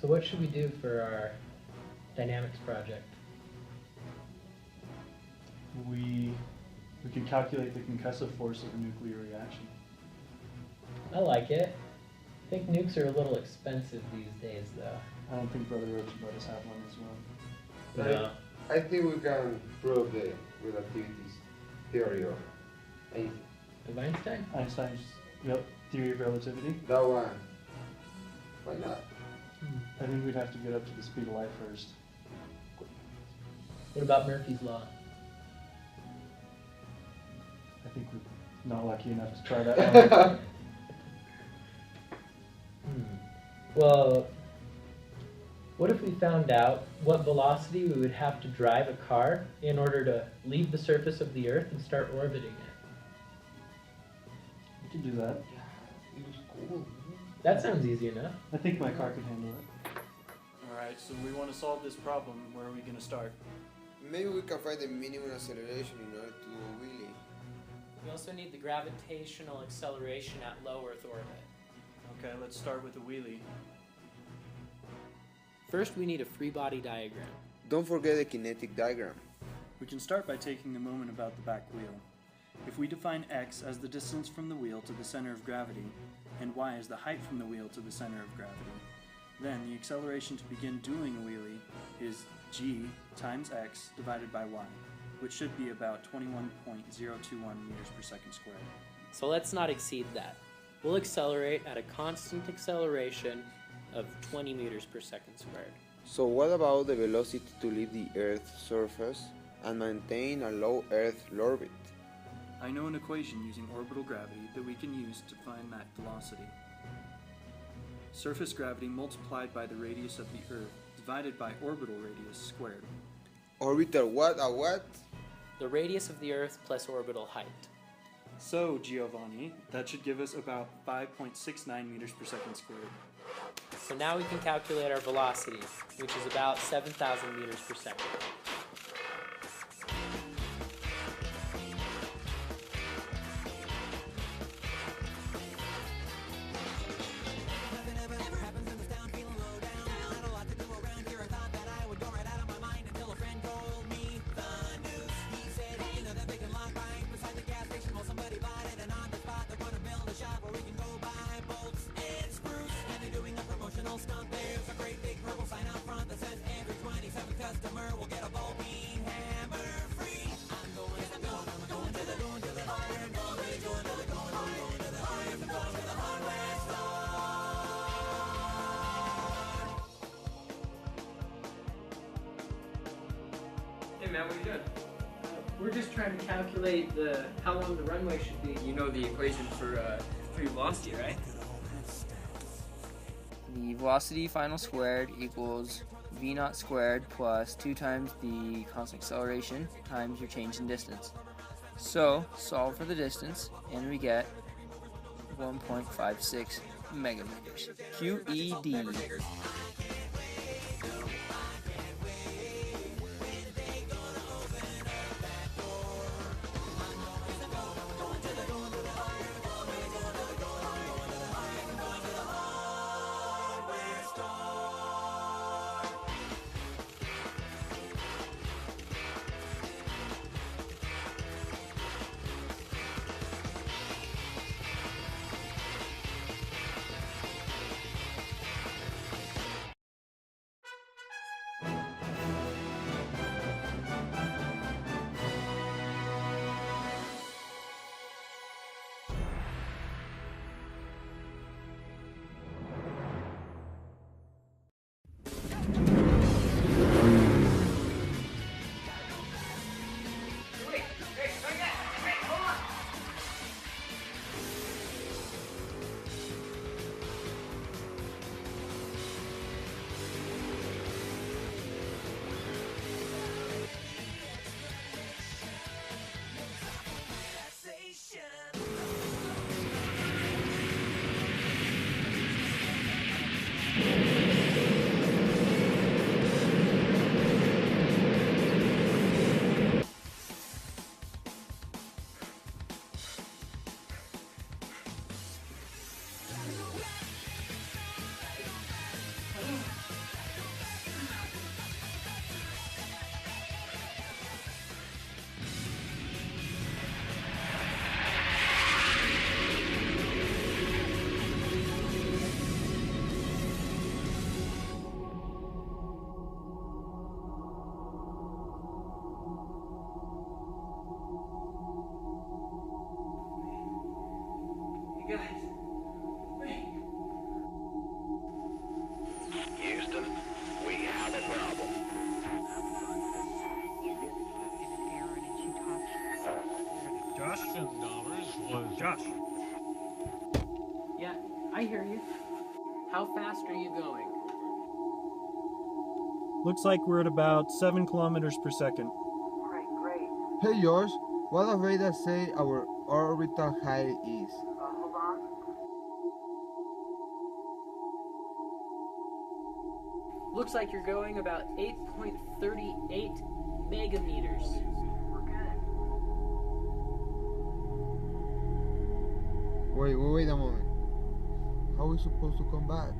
So what should we do for our dynamics project? We could calculate the concussive force of a nuclear reaction. I like it. I think nukes are a little expensive these days, though. I don't think Brother Roach would let us have one as well. No. I think we can prove the relativity's theory of anything. Of Einstein? Einstein's theory of relativity. That one. Why not? I think we'd have to get up to the speed of light first. What about Murphy's Law? I think we're not lucky enough to try that one. Well, what if we found out what velocity we would have to drive a car in order to leave the surface of the Earth and start orbiting it? We could do that. Yeah, it was cool. That sounds easy enough. I think my car could handle it. Alright, so we want to solve this problem. Where are we going to start? Maybe we can find the minimum acceleration in order to do a wheelie. We also need the gravitational acceleration at low Earth orbit. Okay, let's start with a wheelie. First, we need a free body diagram. Don't forget the kinetic diagram. We can start by taking the moment about the back wheel. If we define x as the distance from the wheel to the center of gravity, and y as the height from the wheel to the center of gravity, then the acceleration to begin doing a wheelie is g times x divided by y, which should be about 21.021 meters per second squared. So let's not exceed that. We'll accelerate at a constant acceleration of 20 meters per second squared. So what about the velocity to leave the Earth's surface and maintain a low Earth orbit? I know an equation using orbital gravity that we can use to find that velocity. Surface gravity multiplied by the radius of the Earth divided by orbital radius squared. Orbital what? A what? The radius of the Earth plus orbital height. So, Giovanni, that should give us about 5.69 meters per second squared. So now we can calculate our velocity, which is about 7,000 meters per second. Hey man, what are you doing? We're just trying to calculate how long the runway should be. You know the equation for free velocity, right? The velocity final squared equals v naught squared plus 2 times the constant acceleration times your change in distance. So, solve for the distance, and we get 1.56 megameters. QED. fast. Yeah, I hear you. How fast are you going? Looks like we're at about 7 kilometers per second. Great, great. Hey George, what does radar say our orbital height is? Hold on. Looks like you're going about 8.38 megameters. We're good. Wait a moment. How are we supposed to come back?